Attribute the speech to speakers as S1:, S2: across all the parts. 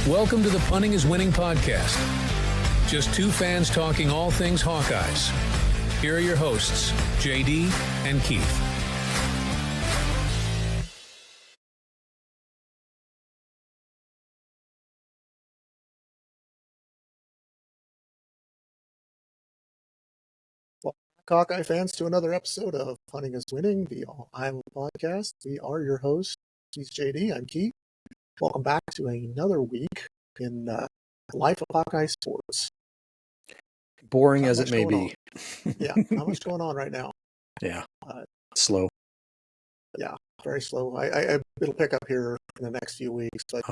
S1: Welcome to the Punting is Winning podcast. Just two fans talking all things Hawkeyes. Here are your hosts, JD and Keith.
S2: Hawkeye fans, to another episode of Punting is Winning, the All-Island podcast. We are your hosts. He's JD. I'm Keith. Welcome back to another week in the life of Hawkeye sports.
S3: Boring as it may be.
S2: Yeah, not much going on right now.
S3: Yeah, slow.
S2: Yeah, very slow. It'll pick up here in the next few weeks, but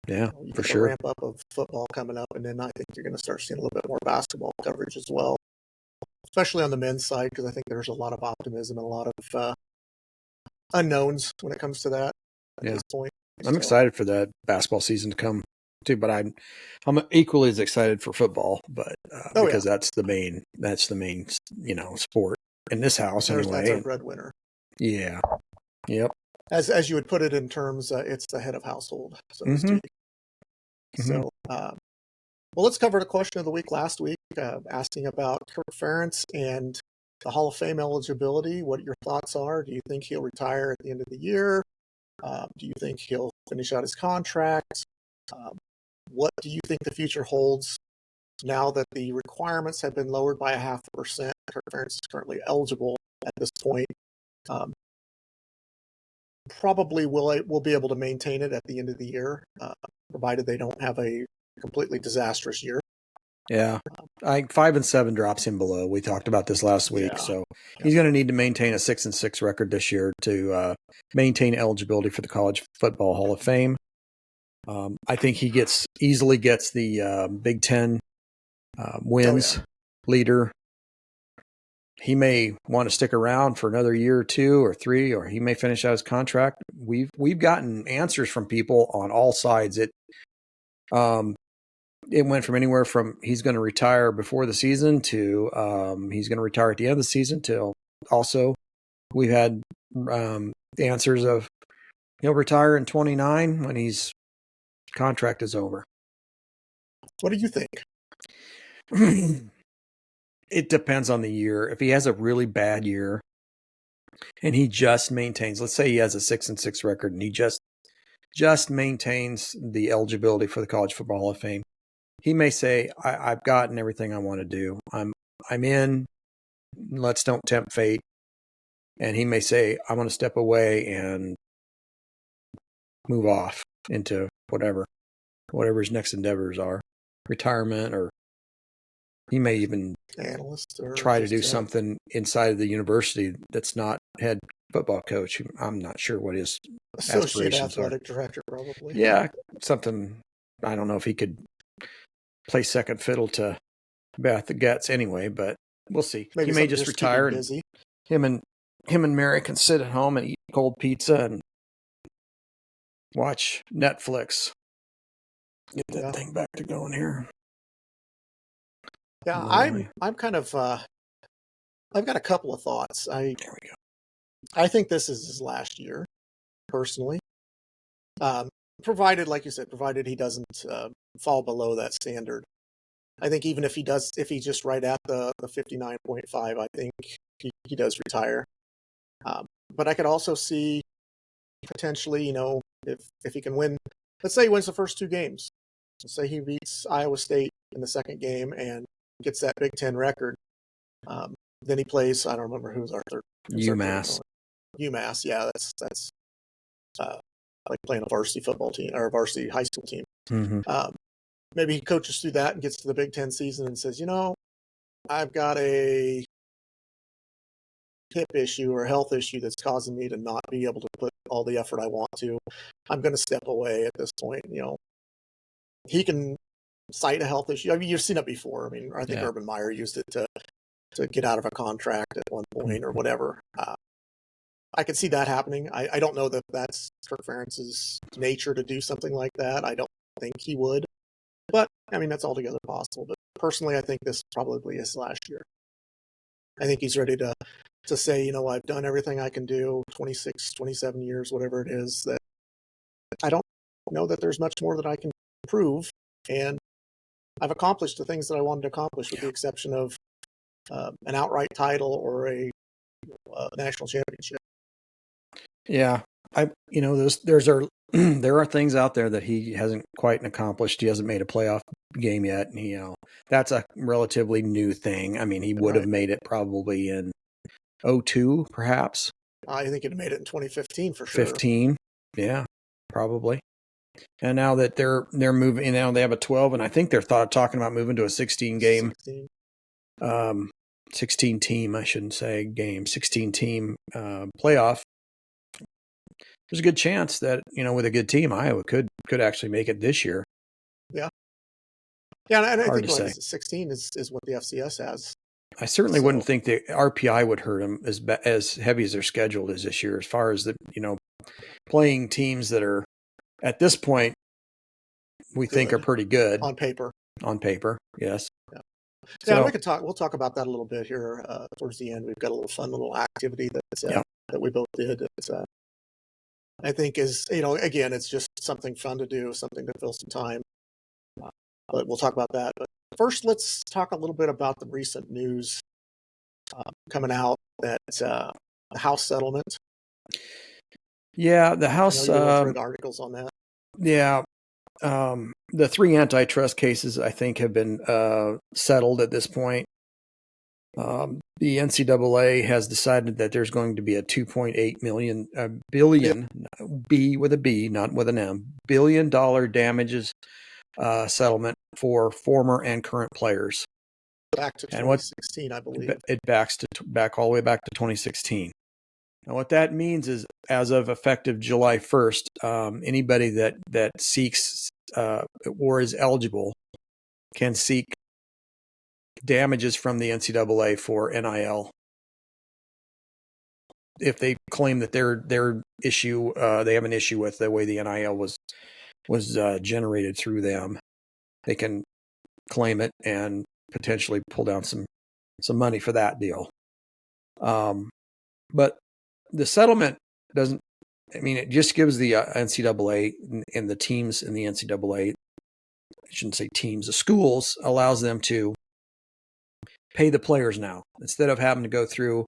S3: yeah,
S2: you
S3: for
S2: get
S3: sure.
S2: a ramp up of football coming up, and then I think you're going to start seeing a little bit more basketball coverage as well. Especially on the men's side, because I think there's a lot of optimism and a lot of unknowns when it comes to that at this point.
S3: I'm excited for that basketball season to come too, but I'm equally as excited for football, but because that's the main sport in this house anyway.
S2: That's our breadwinner.
S3: Yeah. Yep.
S2: As you would put it in terms, it's the head of household, so to speak. So, well, let's cover the question of the week last week, asking about Kirk Ferentz and the Hall of Fame eligibility, what your thoughts are. Do you think he'll retire at the end of the year? Do you think he'll finish out his contract? What do you think the future holds now that the requirements have been lowered by 0.5%? Kirk Ferentz is currently eligible at this point. Probably will be able to maintain it at the end of the year, provided they don't have a completely disastrous year.
S3: Yeah, 5-7 drops him below. We talked about this last week, so he's going to need to maintain a 6-6 record this year to maintain eligibility for the College Football Hall of Fame. I think he easily gets the Big Ten wins leader. He may want to stick around for another year or two or three, or he may finish out his contract. We've gotten answers from people on all sides. It went from anywhere from he's going to retire before the season to he's going to retire at the end of the season till also we've had the answers of he'll retire in 29 when his contract is over.
S2: What do you think?
S3: It depends on the year. If he has a really bad year and he just maintains, let's say he has a 6-6 record and he just maintains the eligibility for the College Football Hall of Fame, he may say, I've gotten everything I want to do. I'm in. Let's don't tempt fate. And he may say, I want to step away and move off into whatever his next endeavors are, retirement, or he may even
S2: analyst or
S3: try to do something inside of the university that's not head football coach. I'm not sure what his
S2: associate
S3: aspirations
S2: athletic
S3: are.
S2: Director, probably.
S3: Yeah, something. I don't know if he could play second fiddle to Beth Getz anyway, but we'll see.
S2: Maybe
S3: he may just retire and him and Mary can sit at home and eat cold pizza and watch Netflix. Get that thing back to going here.
S2: Yeah, I'm kind of I've got a couple of thoughts.
S3: There we go.
S2: I think this is his last year, personally. Provided, like you said, provided he doesn't fall below that standard. I think even if he's just right at the 59.5, I think he does retire. But I could also see potentially, if he can win, let's say he wins the first two games. Let's say he beats Iowa State in the second game and gets that Big Ten record. Then he plays, I don't remember who's our third.
S3: UMass.
S2: UMass, yeah, that's like playing a varsity football team or a varsity high school team.
S3: Mm-hmm.
S2: Maybe he coaches through that and gets to the Big Ten season and says, I've got a hip issue or health issue that's causing me to not be able to put all the effort I want to. I'm going to step away at this point. He can cite a health issue. I mean, you've seen it before. I mean, I think Urban Meyer used it to get out of a contract at one point or whatever. I could see that happening. I don't know that that's Kirk Ferentz's nature to do something like that. I don't think he would. But, I mean, that's altogether possible. But personally, I think this probably is last year. I think he's ready to say, I've done everything I can do, 26, 27 years, whatever it is, that I don't know that there's much more that I can improve. And I've accomplished the things that I wanted to accomplish, with the exception of an outright title or a national championship.
S3: Yeah, there are things out there that he hasn't quite accomplished. He hasn't made a playoff game yet, and that's a relatively new thing. I mean, he would have made it probably in 02, perhaps.
S2: I think it made it in 2015 for sure.
S3: 15, yeah, probably. And now that they're moving, they have a 12, and I think they're talking about moving to a 16 game, 16 team. I shouldn't say game, 16 team playoff. There's a good chance that with a good team, Iowa could actually make it this year.
S2: Yeah, and I think 16 is what the FCS has.
S3: I certainly wouldn't think the RPI would hurt them as heavy as their schedule is this year, as far as playing teams that are at this point we think are pretty good
S2: on paper.
S3: On paper, yes.
S2: Yeah. So, we'll talk about that a little bit here towards the end. We've got a little fun little activity that we both did. I think is, again, it's just something fun to do, something to fill some time. But we'll talk about that. But first, let's talk a little bit about the recent news coming out that the House settlement.
S3: Yeah, the House.
S2: Read articles on that.
S3: Yeah. The 3 antitrust cases, I think, have been settled at this point. The NCAA has decided that there's going to be a $2.8 billion, B with a B, not with an M, $1 billion damages settlement for former and current players.
S2: Back to 2016, I believe.
S3: It back all the way back to 2016. Now, what that means is, as of effective July 1st, anybody that seeks or is eligible can seek damages from the NCAA for NIL. If they claim that their issue, they have an issue with the way the NIL was generated through them, they can claim it and potentially pull down some money for that deal. But the settlement doesn't. I mean, it just gives the NCAA and the teams in the NCAA, I shouldn't say teams, the schools, allows them to pay the players now, instead of having to go through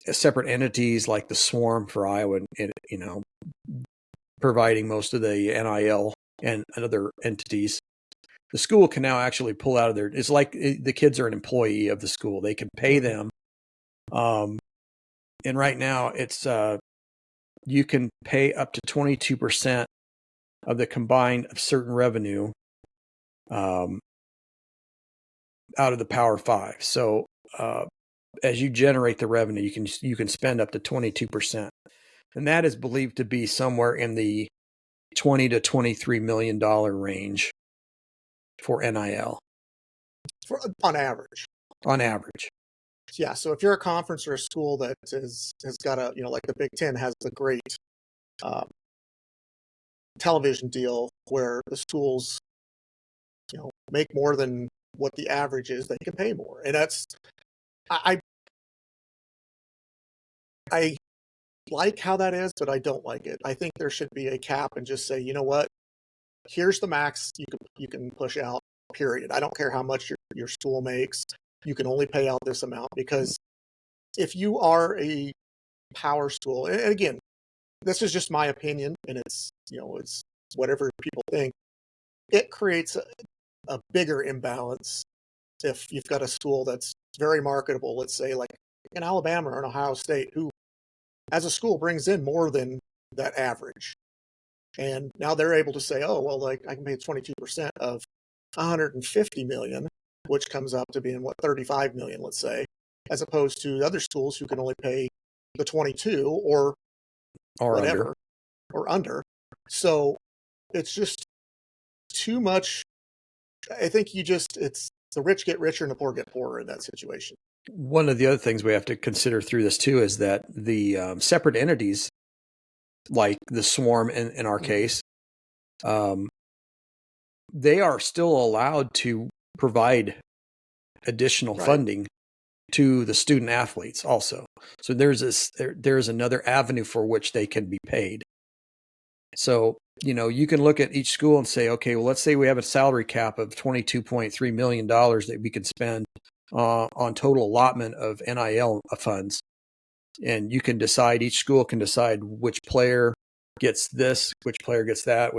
S3: separate entities like the Swarm for Iowa, providing most of the NIL and other entities. The school can now actually pull out of their. It's like the kids are an employee of the school. They can pay them. And right now it's you can pay up to 22% of the combined of certain revenue out of the Power Five. So as you generate the revenue, you can spend up to 22%, and that is believed to be somewhere in the $20 to $23 million range for NIL.
S2: On average.
S3: On average.
S2: Yeah, so if you're a conference or a school that has got a, like the Big Ten has a great television deal where the schools, make more than what the average is, they can pay more. And that's, I like how that is, but I don't like it. I think there should be a cap and just say, you know what, here's the max you can push out, period. I don't care how much your school makes. You can only pay out this amount, because if you are a power school, and again, this is just my opinion, and it's whatever people think, it creates a bigger imbalance if you've got a school that's very marketable, let's say like in Alabama or in Ohio State, who as a school brings in more than that average. And now they're able to say, oh, well, like I can pay 22% of 150 million, which comes up to being 35 million, let's say, as opposed to other schools who can only pay the 22 or whatever, or under. So it's just too much. I think it's the rich get richer and the poor get poorer in that situation.
S3: One of the other things we have to consider through this too is that the separate entities, like the Swarm in our case, they are still allowed to provide additional funding to the student athletes also. So there's another avenue for which they can be paid. So you can look at each school and say, okay, well, let's say we have a salary cap of $22.3 million that we can spend on total allotment of NIL funds. And you can decide, each school can decide which player gets this, which player gets that,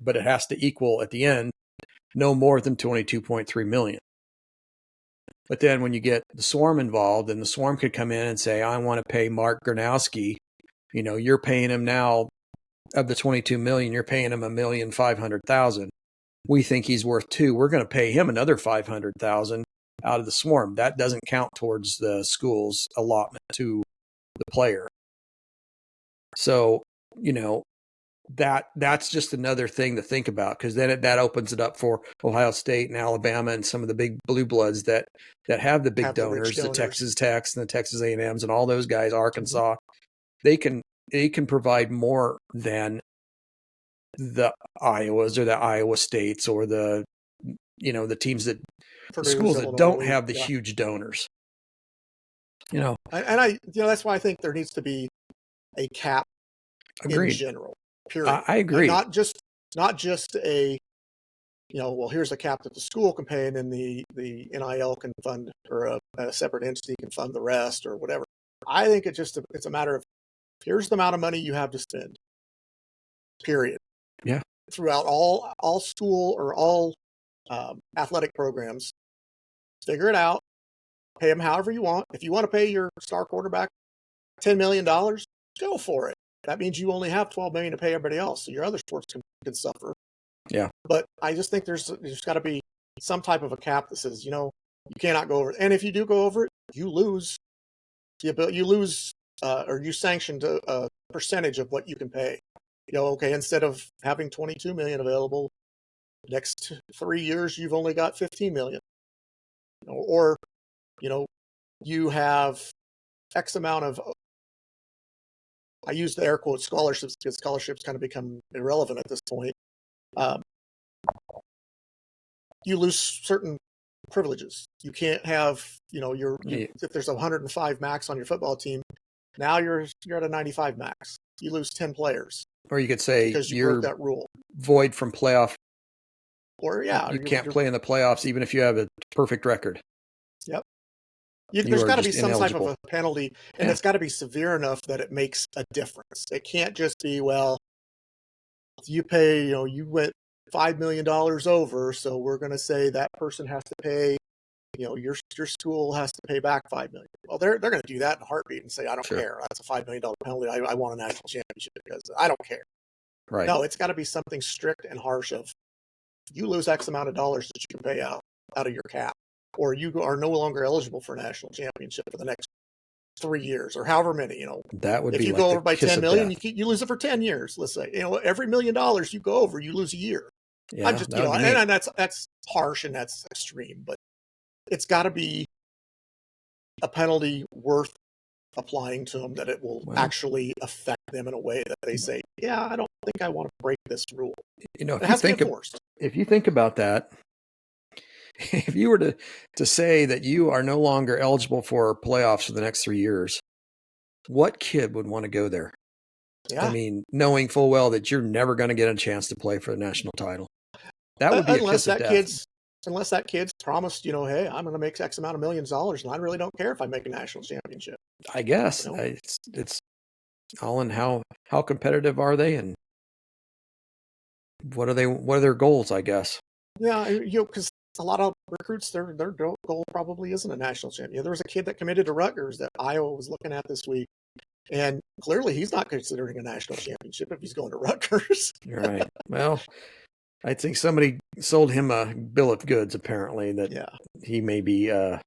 S3: but it has to equal at the end no more than 22.3 million. But then when you get the Swarm involved, and the Swarm could come in and say, I want to pay Mark Gronowski, you're paying him now, of the 22 million, you're paying him $1,500,000. We think he's worth $2 million. We're going to pay him another $500,000 out of the Swarm. That doesn't count towards the school's allotment to the player. So, that's just another thing to think about, because then that opens it up for Ohio State and Alabama and some of the big blue bloods that have the big donors, the Texas Techs and the Texas A&Ms and all those guys, Arkansas. They can provide more than the Iowas or the Iowa States or the teams that the schools that don't have the huge donors.
S2: And I that's why I think there needs to be a cap in general. Period.
S3: I agree.
S2: And not just a here's a cap that the school can pay, and then the NIL can fund, or a separate entity can fund the rest, or whatever. I think it's a matter of, here's the amount of money you have to spend. Period.
S3: Yeah.
S2: Throughout all school or all athletic programs, figure it out. Pay them however you want. If you want to pay your star quarterback $10 million, go for it. That means you only have $12 million to pay everybody else, so your other sports can suffer.
S3: Yeah.
S2: But I just think there's got to be some type of a cap that says, you cannot go over it. And if you do go over it, you lose. You lose, or you sanction a percentage of what you can pay. Okay, instead of having 22 million available, next 3 years you've only got 15 million. Or you have X amount of, I use the air quote scholarships, because scholarships kind of become irrelevant at this point. You lose certain privileges. You can't have, if there's 105 max on your football team, now you're at a 95 max. You lose 10 players. Or
S3: you could say
S2: because you broke that rule.
S3: Void from playoff.
S2: Or
S3: you can't play in the playoffs even if you have a perfect record.
S2: Yep. There's got to be some type of a penalty, and it's got to be severe enough that it makes a difference. It can't just be, well, you pay, you went $5 million over, so we're going to say that person has to pay, your school has to pay back $5 million. Well, they're going to do that in a heartbeat and say, I don't care. That's a $5 million penalty. I want a national championship because I don't care.
S3: Right.
S2: No, it's got to be something strict and harsh of, you lose X amount of dollars that you can pay out of your cap, or you are no longer eligible for a national championship for the next 3 years, or however many,
S3: that would
S2: if
S3: be
S2: you
S3: like
S2: go over by 10 million,
S3: death.
S2: you lose it for 10 years. Let's say, every $1 million you go over, you lose a year.
S3: Yeah,
S2: I'm just, and that's harsh and that's extreme, but it's got to be a penalty worth applying to them, that it will actually affect them in a way that they say, yeah, I don't think I want to break this rule.
S3: It has to be enforced. If you think about that, if you were to say that you are no longer eligible for playoffs for the next 3 years, what kid would want to go there? Yeah. I mean, knowing full well that you're never going to get a chance to play for the national title. That would be a kiss of death.
S2: Unless that kid's promised, hey, I'm going to make X amount of millions of dollars, and I really don't care if I make a national championship.
S3: I guess it's all in how competitive are they, and what are their goals, I guess.
S2: Yeah, because a lot of recruits, their goal probably isn't a national champion. There was a kid that committed to Rutgers that Iowa was looking at this week, and clearly he's not considering a national championship if he's going to Rutgers.
S3: Right. Well, I think somebody sold him a bill of goods, apparently, that he may be, a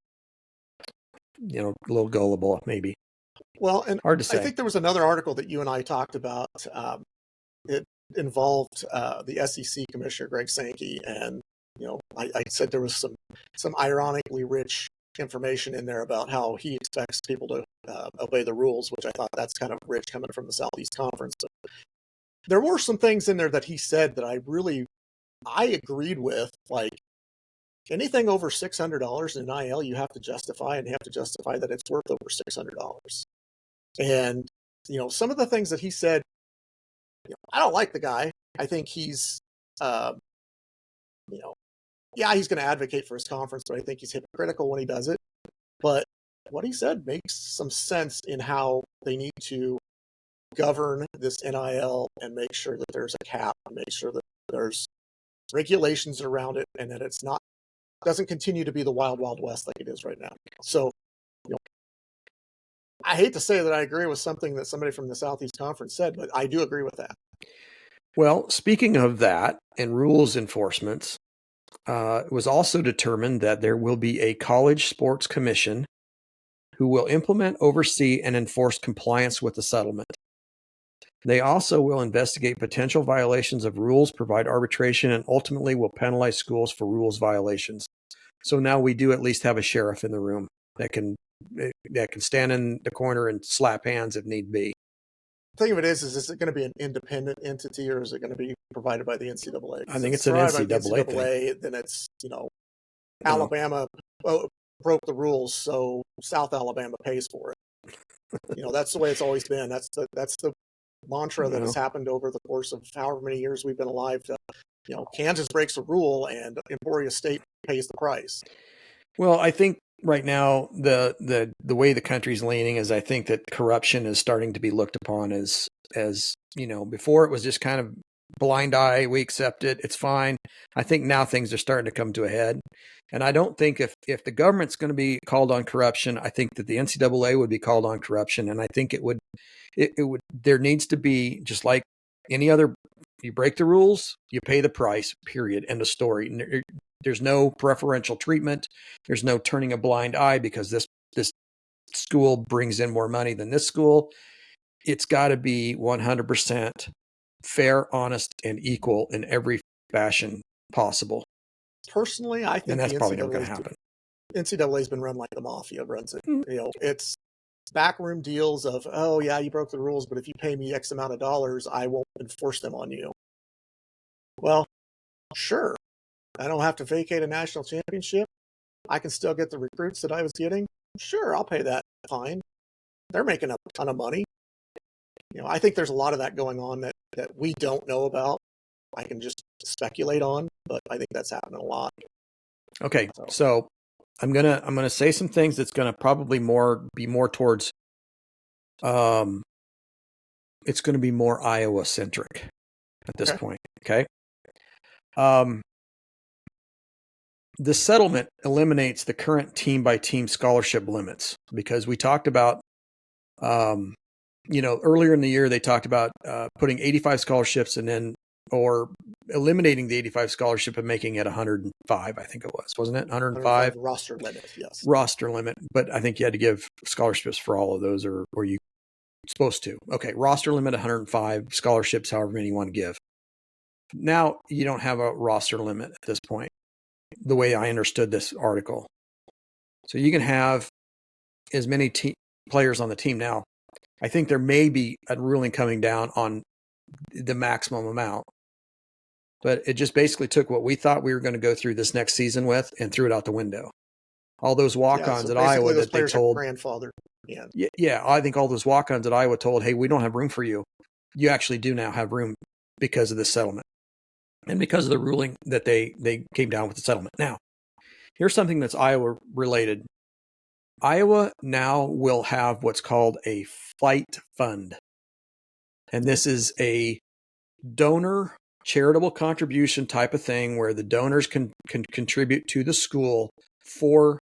S3: little gullible, maybe.
S2: Well, and
S3: hard to say.
S2: I think there was another article that you and I talked about. It involved the SEC commissioner, Greg Sankey, and I said there was some ironically rich information in there about how he expects people to obey the rules, which I thought that's kind of rich coming from the Southeast Conference. But there were some things in there that he said that I agreed with, like anything over $600 in NIL, you have to justify, and you have to justify that it's worth over $600. And, some of the things that he said I don't like the guy. I think he's, yeah, he's going to advocate for his conference, but I think he's hypocritical when he does it. But what he said makes some sense in how they need to govern this NIL and make sure that there's a cap, and make sure that there's regulations around it, and that it's not doesn't continue to be the wild, wild west like it is right now. So, I hate to say that I agree with something that somebody from the Southeast Conference said, but I do agree with that.
S3: Well, speaking of that and rules enforcements, it was also determined that there will be a college sports commission who will implement, oversee, and enforce compliance with the settlement. They also will investigate potential violations of rules, provide arbitration, and ultimately will penalize schools for rules violations. So now we do at least have a sheriff in the room that can stand in the corner and slap hands if need be.
S2: The thing of it is it going to be an independent entity, or is it going to be provided by the NCAA?
S3: I think it's an NCAA thing.
S2: Then it's, Alabama broke the rules, so South Alabama pays for it. That's the way it's always been. That's the mantra that has happened over the course of however many years we've been alive. Kansas breaks a rule and Emporia State pays the price.
S3: Well, I think right now the way the country's leaning is, I think that corruption is starting to be looked upon as before it was just kind of blind eye, we accept it, it's fine. I think now things are starting to come to a head, and I don't think if the government's going to be called on corruption, I think that the NCAA would be called on corruption, and I think it would there needs to be, just like any other, you break the rules, you pay the price, period, end of story. There's no preferential treatment. There's no turning a blind eye because this school brings in more money than this school. It's got to be 100% fair, honest, and equal in every fashion possible.
S2: Personally, I think,
S3: and that's probably never going to happen.
S2: NCAA's been run like the mafia runs it. It's backroom deals of, oh yeah, you broke the rules, but if you pay me X amount of dollars, I won't enforce them on you. Well, sure. I don't have to vacate a national championship. I can still get the recruits that I was getting. Sure, I'll pay that fine. They're making a ton of money. I think there's a lot of that going on that we don't know about. I can just speculate on, but I think that's happening a lot.
S3: Okay, so I'm gonna say some things that's gonna probably be more towards it's gonna be more Iowa centric at this point. Okay. The settlement eliminates the current team-by-team scholarship limits, because we talked about, earlier in the year, they talked about putting 85 scholarships or eliminating the 85 scholarship and making it 105, I think it was, wasn't it? 105
S2: roster limit, yes.
S3: Roster limit, but I think you had to give scholarships for all of those, or you supposed to. Okay, roster limit 105, scholarships however many you want to give. Now you don't have a roster limit at this point, the way I understood this article. So you can have as many players on the team now. I think there may be a ruling coming down on the maximum amount, but it just basically took what we thought we were going to go through this next season with and threw it out the window. All those walk-ons at Iowa that they told,
S2: grandfather.
S3: Yeah, I think all those walk-ons at Iowa told, hey, we don't have room for you. You actually do now have room because of this settlement. And because of the ruling that they came down with the settlement. Now, here's something that's Iowa related. Iowa now will have what's called a flight fund. And this is a donor charitable contribution type of thing where the donors can contribute to the school for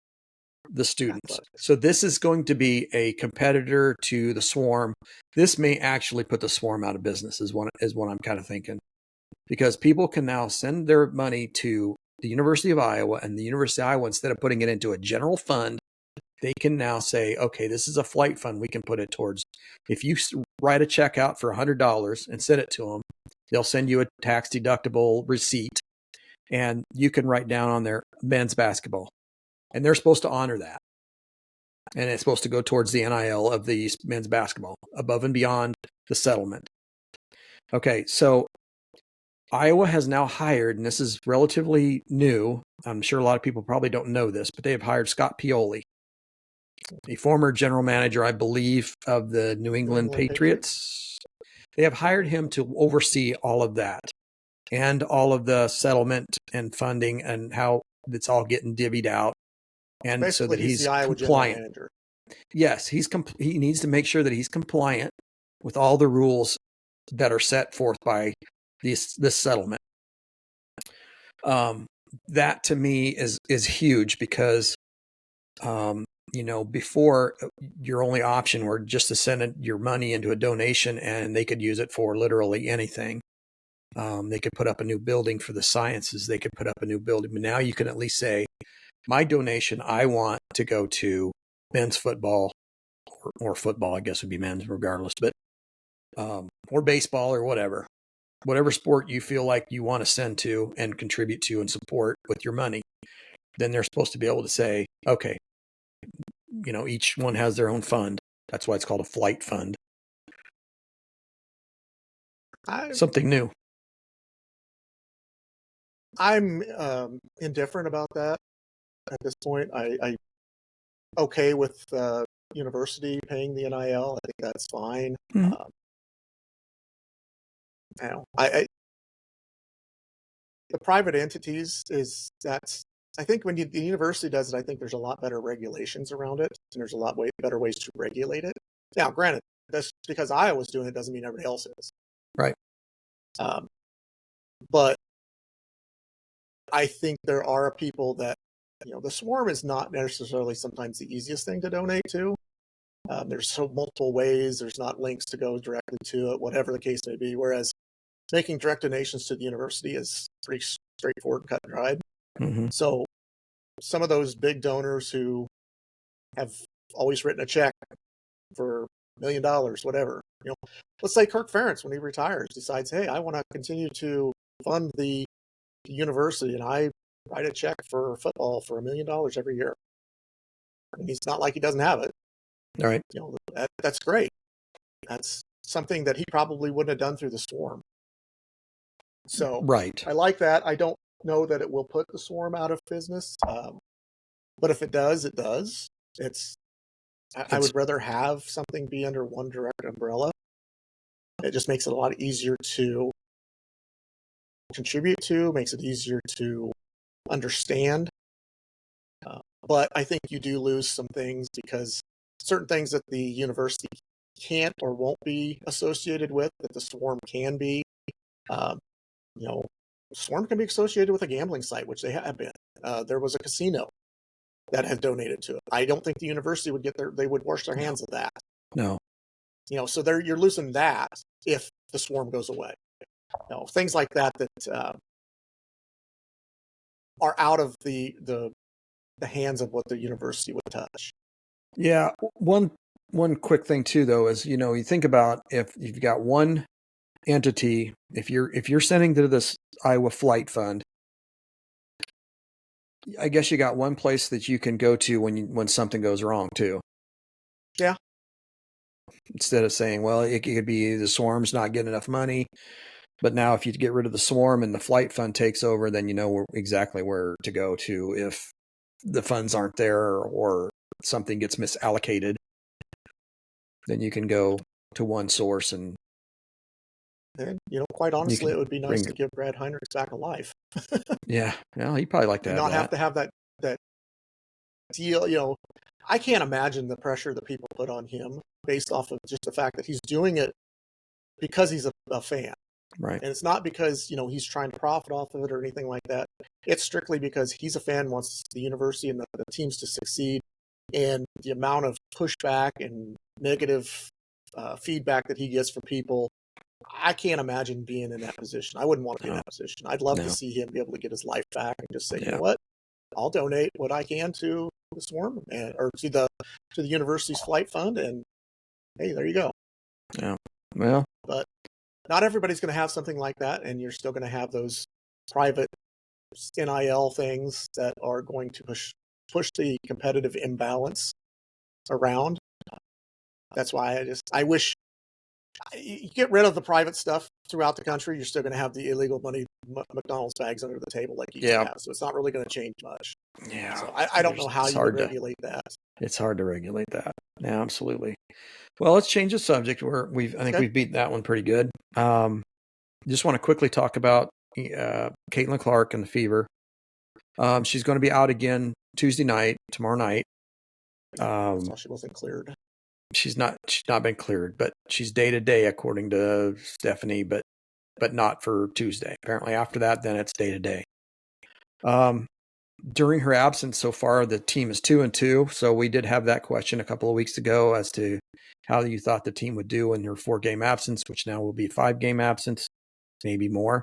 S3: the students. So this is going to be a competitor to the Swarm. This may actually put the Swarm out of business is what I'm kind of thinking. Because people can now send their money to the University of Iowa, and the University of Iowa, instead of putting it into a general fund, they can now say, okay, this is a flight fund. We can put it towards, if you write a check out for $100 and send it to them, they'll send you a tax deductible receipt, and you can write down on their men's basketball. And they're supposed to honor that. And it's supposed to go towards the NIL of the men's basketball, above and beyond the settlement. Okay, so Iowa has now hired, and this is relatively new, I'm sure a lot of people probably don't know this, but they have hired Scott Pioli, a former general manager, I believe, of the New England Patriots. They have hired him to oversee all of that and all of the settlement and funding and how it's all getting divvied out. And
S2: Basically,
S3: so that
S2: he's
S3: he's
S2: the Iowa general
S3: compliant.
S2: manager.
S3: Yes, he needs to make sure that he's compliant with all the rules that are set forth by this settlement. That to me is huge because, before your only option were just to send your money into a donation and they could use it for literally anything. They could put up a new building for the sciences. They could put up a new building. But now you can at least say, my donation, I want to go to men's football or football, I guess would be men's regardless, but, or baseball or whatever sport you feel like you want to send to and contribute to and support with your money. Then they're supposed to be able to say, okay, each one has their own fund. That's why it's called a flight fund. Something new.
S2: I'm indifferent about that at this point. I okay with university paying the NIL. I think that's fine.
S3: Mm-hmm.
S2: The private entities I think when the university does it, I think there's a lot better regulations around it, and there's a lot better ways to regulate it. Now, granted, that's because Iowa's doing it doesn't mean everybody else is.
S3: Right.
S2: But I think there are people that, the Swarm is not necessarily sometimes the easiest thing to donate to. There's so multiple ways. There's not links to go directly to it, whatever the case may be. Whereas making direct donations to the university is pretty straightforward and cut and dried.
S3: Mm-hmm.
S2: So some of those big donors who have always written a check for $1 million, whatever, let's say Kirk Ferentz, when he retires, decides, hey, I want to continue to fund the university, and I write a check for football for $1 million every year. And it's not like he doesn't have it.
S3: All right.
S2: That's great. That's something that he probably wouldn't have done through the Swarm. So
S3: right.
S2: I like that. I don't know that it will put the Swarm out of business. But if it does, it does. I would rather have something be under one direct umbrella. It just makes it a lot easier to contribute to, makes it easier to understand. But I think you do lose some things because certain things that the university can't or won't be associated with, that the Swarm can be. Swarm can be associated with a gambling site, which they have been. There was a casino that had donated to it. I don't think the university would they would wash their hands of that.
S3: No.
S2: So you're losing that if the Swarm goes away. Things like that are out of the hands of what the university would touch.
S3: Yeah. One quick thing too, though, is, you think about if you've got one entity, if you're sending to this Iowa Flight Fund, I guess you got one place that you can go to when something goes wrong too.
S2: Yeah.
S3: Instead of saying, well, it could be the Swarm's not getting enough money, but now if you get rid of the Swarm and the Flight Fund takes over, then you know exactly where to go to if the funds aren't there or something gets misallocated. Then you can go to one source and
S2: quite honestly, it would be nice to give Brad Heinrich back alive.
S3: Yeah, he'd probably like to have
S2: not
S3: that.
S2: Have to have that deal. I can't imagine the pressure that people put on him based off of just the fact that he's doing it because he's a fan.
S3: Right.
S2: And it's not because, he's trying to profit off of it or anything like that. It's strictly because he's a fan, wants the university and the teams to succeed. And the amount of pushback and negative feedback that he gets from people, I can't imagine being in that position. I wouldn't want to be in that position. I'd love to see him be able to get his life back and just say, you know what, I'll donate what I can to the Swarm or to the university's flight fund, and hey, there you go.
S3: Yeah. Well,
S2: but not everybody's going to have something like that, and you're still going to have those private NIL things that are going to push the competitive imbalance around. That's why I wish you get rid of the private stuff throughout the country. You're still going to have the illegal money McDonald's bags under the table like you used to have. So it's not really going to change much.
S3: Yeah.
S2: So I don't know how you would regulate that.
S3: It's hard to regulate that. Yeah, absolutely. Well, let's change the subject. I think
S2: Okay.
S3: we've beat that one pretty good. Just want to quickly talk about Caitlin Clark and the fever. She's going to be out again tomorrow night.
S2: I saw she wasn't cleared.
S3: She's not been cleared, but she's day to day according to Stephanie, but not for Tuesday. Apparently after that, then it's day to day. During her absence so far, the team is 2-2. So we did have that question a couple of weeks ago as to how you thought the team would do in her 4-game absence, which now will be a 5-game absence, maybe more.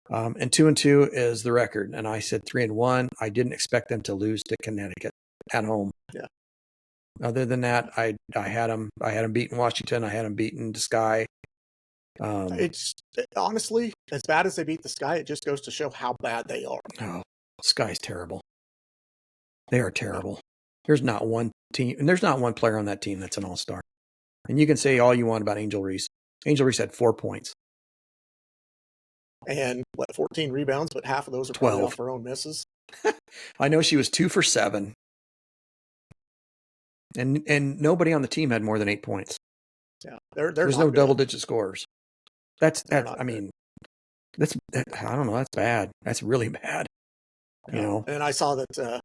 S3: And 2-2 is the record. And I said 3-1. I didn't expect them to lose to Connecticut at home.
S2: Yeah.
S3: Other than that, I had them beating Washington. I had them beating the Sky.
S2: It's honestly, as bad as they beat the Sky, it just goes to show how bad they are.
S3: Oh, Sky's terrible. They are terrible. There's not one team, and there's not one player on that team that's an all-star. And you can say all you want about Angel Reese. Angel Reese had 4 points.
S2: And 14 rebounds, but half of those are
S3: 12
S2: probably off her own misses.
S3: I know she was 2 for 7. And nobody on the team had more than 8 points.
S2: Yeah,
S3: There's no double-digit scores. That's I mean, I don't know. That's bad. That's really bad.
S2: Yeah.
S3: You know.
S2: And I saw that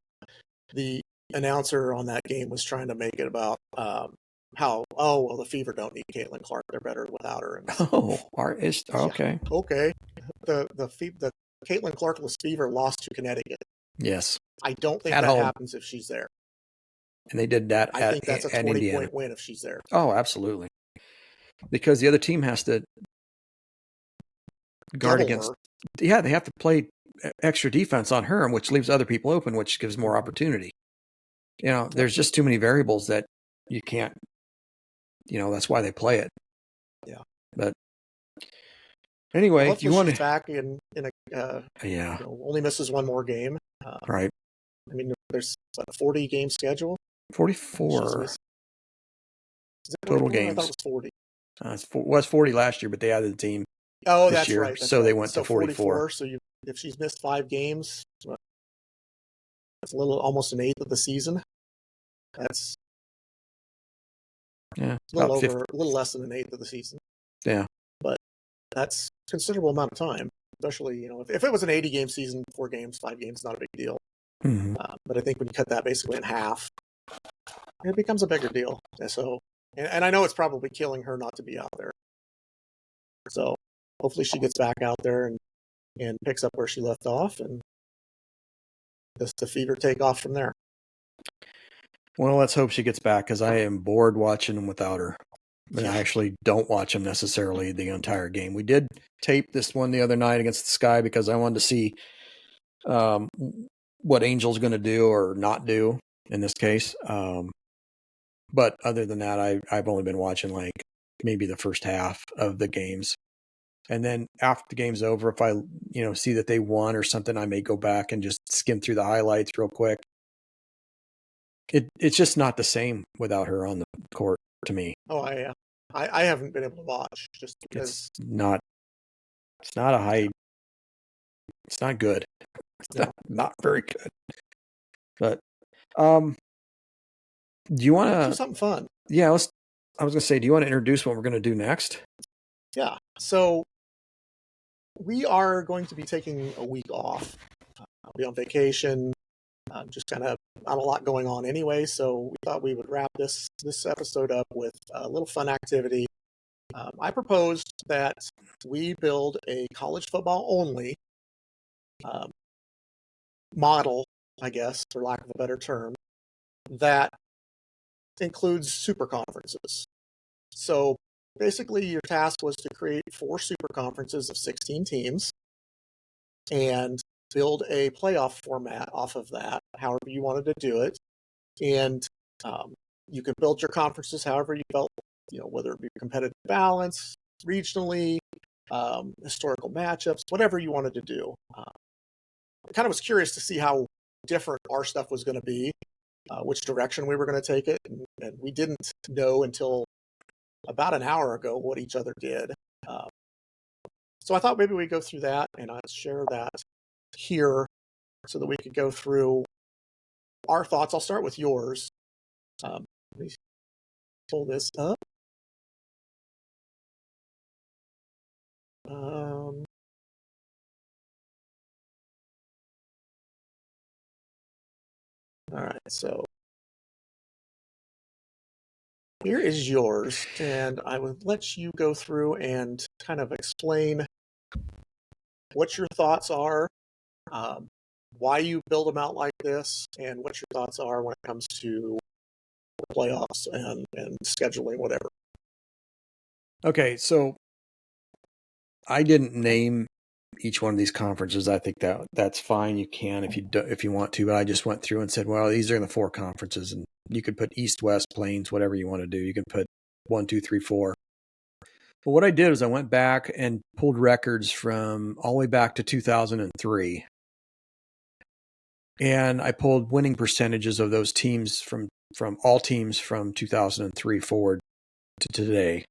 S2: the announcer on that game was trying to make it about how the Fever don't need Caitlin Clark; they're better without her. And
S3: Okay.
S2: Yeah, okay. The Caitlin Clarkless Fever lost to Connecticut.
S3: Yes.
S2: I don't think
S3: At
S2: that
S3: home.
S2: happens if she's there.
S3: And they did that.
S2: I think that's a 20-point win if she's there.
S3: Oh, absolutely. Because the other team has to guard
S2: Double
S3: against.
S2: her.
S3: Yeah, they have to play extra defense on her, which leaves other people open, which gives more opportunity. You know, there's just too many variables that you can't. You know, that's why they play it.
S2: Yeah.
S3: But anyway,
S2: well,
S3: if you want
S2: she's
S3: to,
S2: back in a only misses one more game.
S3: Right.
S2: I mean, there's a 40-game schedule.
S3: 44 total games.
S2: I thought it was 40.
S3: It was 40 last year, but they added the team.
S2: Oh,
S3: this
S2: that's
S3: year,
S2: right. That's
S3: so
S2: right.
S3: they went to 44.
S2: So if she's missed 5 games, that's almost an eighth of the season. That's
S3: a
S2: little less than an eighth of the season.
S3: Yeah,
S2: but that's a considerable amount of time. Especially, if it was an 80-game season, 4 games, 5 games, not a big deal.
S3: Mm-hmm.
S2: But I think when you cut that basically in half, it becomes a bigger deal. And I know it's probably killing her not to be out there. So hopefully she gets back out there and picks up where she left off, and the Fever take off from there.
S3: Well, let's hope she gets back, because I am bored watching them without her. And I actually don't watch them necessarily the entire game. We did tape this one the other night against the Sky because I wanted to see what Angel's going to do or not do in this case. But other than that, I've only been watching like maybe the first half of the games. And then after the game's over, if I see that they won or something, I may go back and just skim through the highlights real quick. It's just not the same without her on the court to me.
S2: Oh, I haven't been able to watch just because
S3: it's not a high. It's not good. It's not very good. But do you want to
S2: do something fun?
S3: Yeah, I was going to say, do you want to introduce what we're going to do next?
S2: Yeah. So we are going to be taking a week off. I'll be on vacation. Just kind of not a lot going on anyway, so we thought we would wrap this episode up with a little fun activity. I proposed that we build a college football only model, I guess, for lack of a better term, that includes super conferences. So basically, your task was to create 4 super conferences of 16 teams and build a playoff format off of that, however you wanted to do it. And you could build your conferences however you felt, whether it be competitive balance, regionally, historical matchups, whatever you wanted to do. I kind of was curious to see how different our stuff was going to be, which direction we were going to take it. And we didn't know until about an hour ago what each other did. So I thought maybe we'd go through that, and I'd share that here so that we could go through our thoughts. I'll start with yours. pull this up. All right, so here is yours, and I would let you go through and kind of explain what your thoughts are, um, why you build them out like this, and what your thoughts are when it comes to playoffs and scheduling, whatever.
S3: Okay, so I didn't name each one of these conferences. I think that's fine. You can if you want to, but I just went through and said, well, these are the 4 conferences, and you could put East, West, Plains, whatever you want to do. You can put 1, 2, 3, 4. But what I did is I went back and pulled records from all the way back to 2003. And I pulled winning percentages of those teams from all teams from 2003 forward to today.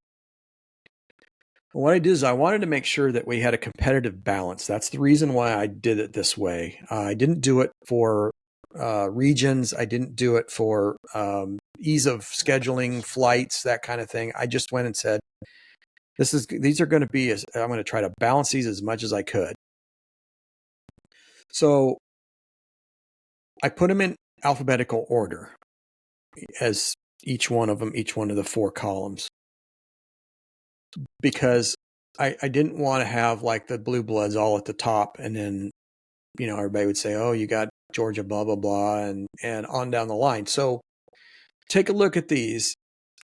S3: What I did is I wanted to make sure that we had a competitive balance. That's the reason why I did it this way. I didn't do it for regions. I didn't do it for ease of scheduling, flights, that kind of thing. I just went and said, these are going to be, I'm going to try to balance these as much as I could. So I put them in alphabetical order as each one of the 4 columns, because I didn't want to have like the blue bloods all at the top, and then, everybody would say, oh, you got Georgia, blah, blah, blah, and on down the line. So take a look at these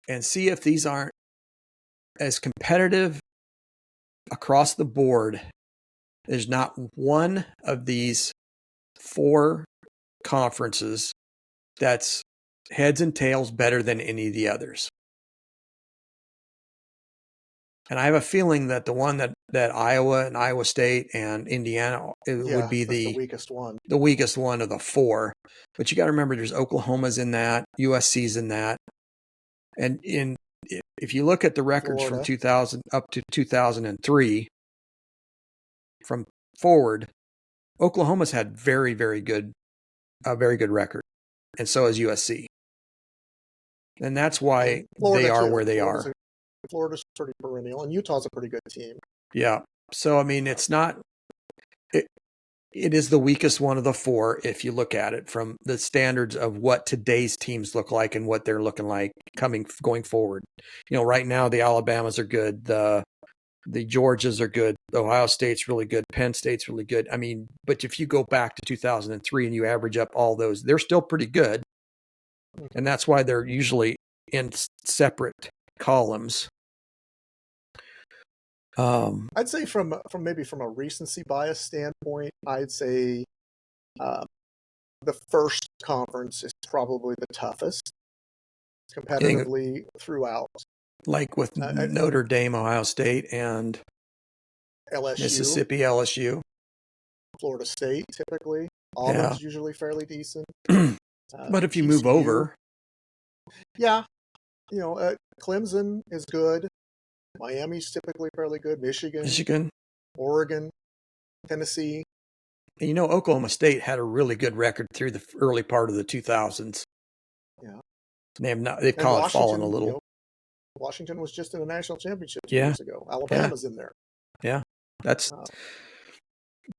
S3: and see if these aren't as competitive across the board. There's not one of these 4 conferences that's heads and tails better than any of the others. And I have a feeling that the one that Iowa and Iowa State and Indiana would be the
S2: weakest one.
S3: The weakest one of the 4. But you got to remember, there's Oklahoma's in that, USC's in that. And if you look at the records
S2: Florida,
S3: from 2000 up to 2003, from forward, Oklahoma's had very, very good, a very good record. And so has USC. And that's why they are where they are.
S2: Florida's pretty perennial, and Utah's a pretty good team.
S3: Yeah. So, I mean, it's not, it is the weakest one of the 4 if you look at it from the standards of what today's teams look like and what they're looking like going forward. Right now the Alabamas are good. The Georgias are good. Ohio State's really good. Penn State's really good. I mean, but if you go back to 2003 and you average up all those, they're still pretty good. And that's why they're usually in separate columns.
S2: I'd say from a recency bias standpoint, I'd say the first conference is probably the toughest competitively throughout.
S3: Like with Notre Dame, Ohio State, and
S2: LSU,
S3: Mississippi, LSU,
S2: Florida State, typically. Auburn's usually fairly decent.
S3: But if you move over,
S2: yeah, Clemson is good. Miami's typically fairly good. Michigan, Oregon, Tennessee.
S3: And Oklahoma State had a really good record through the early part of the 2000s.
S2: Yeah,
S3: they've kind of fallen a little.
S2: Washington was just in a national championship 2 years ago. Alabama's in there.
S3: Yeah, that's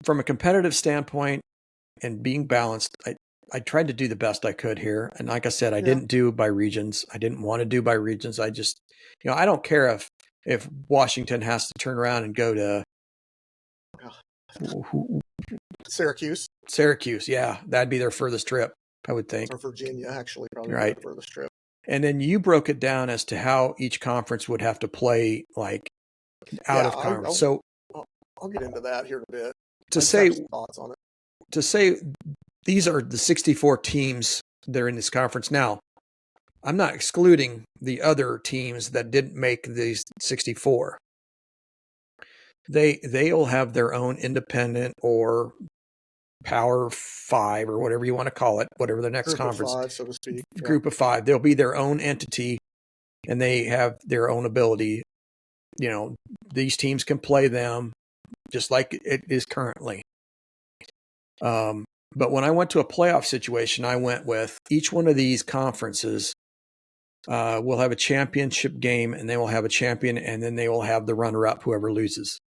S3: from a competitive standpoint and being balanced. I tried to do the best I could here, and like I said, I didn't do by regions. I didn't want to do by regions. I just, I don't care if Washington has to turn around and go to Syracuse, yeah, that'd be their furthest trip, I would think.
S2: Or Virginia, actually, probably
S3: right.
S2: Their furthest trip.
S3: And then you broke it down as to how each conference would have to play, like out of conference.
S2: I'll get into that here in a bit.
S3: To say
S2: thoughts on it.
S3: To say these are the 64 teams that are in this conference now. I'm not excluding the other teams that didn't make these 64. They'll have their own independent or Power 5 or whatever you want to call it, whatever the next conference.
S2: Group of 5, so to speak.
S3: Group of 5. They'll be their own entity, and they have their own ability. These teams can play them just like it is currently. But when I went to a playoff situation, I went with each one of these conferences will have a championship game, and they will have a champion, and then they will have the runner-up, whoever loses.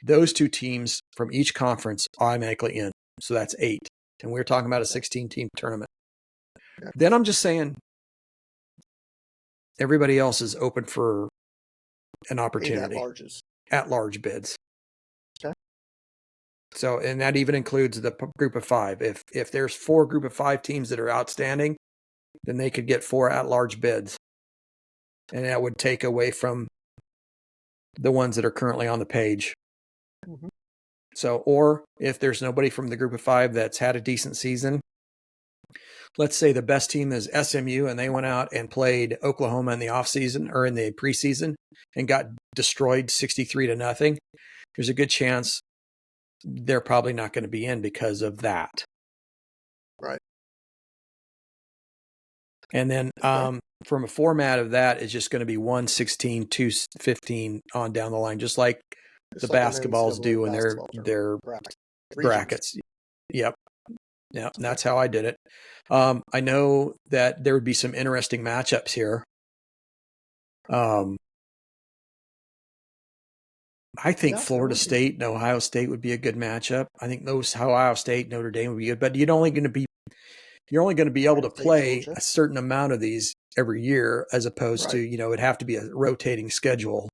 S3: Those two teams from each conference automatically in. So that's 8. And we're talking about a 16-team tournament.
S2: Yeah.
S3: Then I'm just saying everybody else is open for an
S2: 8
S3: opportunity. At-large bids.
S2: Okay.
S3: So, and that even includes the group of 5. If there's 4 group of 5 teams that are outstanding, then they could get 4 at-large bids. And that would take away from the ones that are currently on the page.
S2: Mm-hmm.
S3: So, or if there's nobody from the group of 5 that's had a decent season, let's say the best team is SMU and they went out and played Oklahoma in the offseason or in the preseason and got destroyed 63-0. There's a good chance they're probably not going to be in because of that.
S2: Right.
S3: And then from a format of that, it's just going to be 1, 16, 2, 15 on down the line, just like the basketballs do in their brackets. Yep. Yeah, and that's how I did it. I know that there would be some interesting matchups here. I think Florida State and Ohio State would be a good matchup. I think Ohio State, Notre Dame would be good, but you're only going to be able to play a certain amount of these every year, as opposed to, it'd have to be a rotating schedule.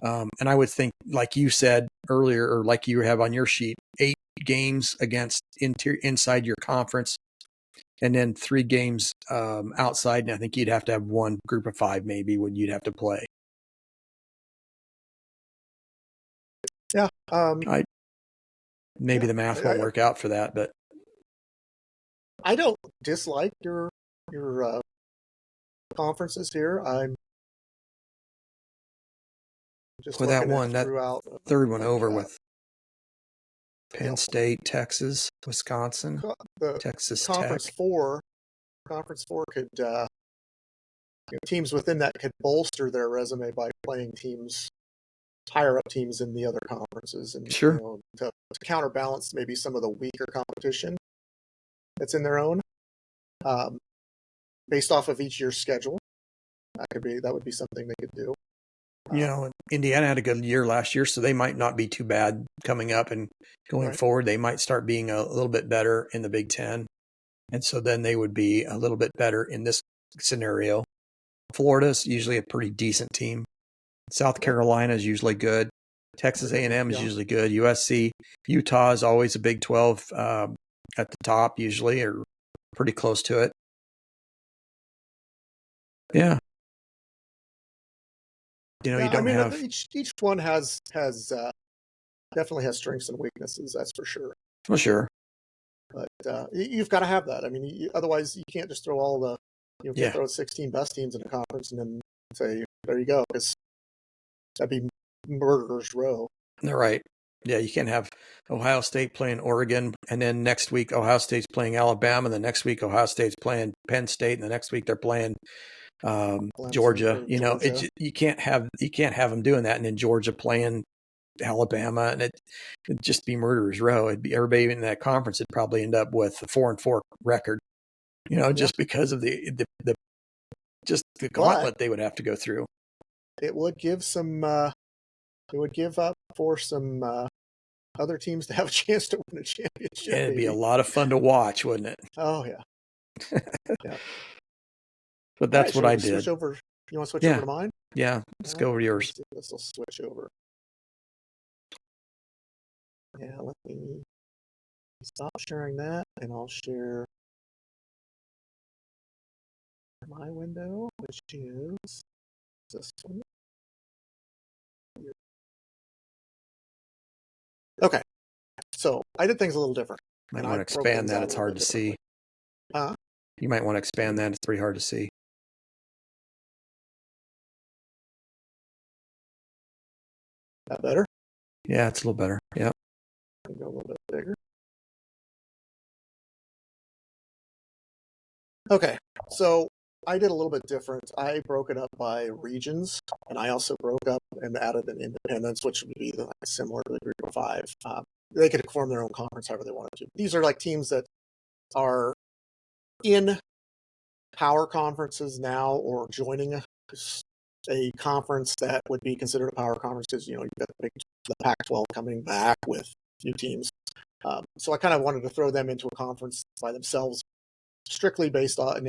S3: And I would think, like you said earlier, or like you have on your sheet, 8 games against inside your conference, and then 3 games outside. And I think you'd have to have 1 group of 5 maybe when you'd have to play.
S2: Yeah.
S3: Maybe the math won't work out for that, but
S2: I don't dislike your conferences here. I'm just
S3: with that
S2: one,
S3: that third one over with Penn State, Texas, Wisconsin, Texas
S2: Conference
S3: Tech.
S2: Conference 4 could teams within that could bolster their resume by playing teams, higher up teams in the other conferences, and
S3: sure,
S2: to counterbalance maybe some of the weaker competition that's in their own, based off of each year's schedule. That would be something they could do.
S3: Indiana had a good year last year, so they might not be too bad coming up, and going forward, they might start being a little bit better in the Big Ten. And so then they would be a little bit better in this scenario. Florida's usually a pretty decent team. South Carolina is usually good. Texas A&M is usually good. USC, Utah is always a Big 12 at the top usually, or pretty close to it. Yeah. You don't have
S2: each one has definitely has strengths and weaknesses. That's for sure.
S3: For sure.
S2: But you've got to have that. I mean, otherwise you can't just throw all the can't throw 16 best teams in a conference and then say there you go, because that'd be murderer's row.
S3: They're right. Yeah, you can't have Ohio State playing Oregon, and then next week Ohio State's playing Alabama, and the next week Ohio State's playing Penn State, and the next week they're playing Georgia. You can't have them doing that, and then Georgia playing Alabama, and it'd just be murderer's row. It'd be everybody in that conference would probably end up with a 4-4 record, just because of the gauntlet they would have to go through.
S2: It would give some. It would give up for some other teams to have a chance to win a championship.
S3: And it'd be a lot of fun to watch, wouldn't it?
S2: Oh yeah. Yeah.
S3: But that's what I did.
S2: Switch over. You want to switch over to mine?
S3: Yeah, let's go over to yours.
S2: This will switch over. Yeah, let me stop sharing that, and I'll share my window, which is this one. Okay, so I did things a little different.
S3: You might want to expand that. It's hard to see. You might want to expand that. It's pretty hard to see.
S2: That better?
S3: Yeah, it's a little better. Yeah.
S2: Go a little bit bigger. Okay, so I did a little bit different. I broke it up by regions, and I also broke up and added an independence, which would be similar to the group of 5. They could form their own conference however they wanted to. These are like teams that are in power conferences now, or joining a conference that would be considered a power conference, because you've got the Pac-12 coming back with new teams. So I kind of wanted to throw them into a conference by themselves, strictly based on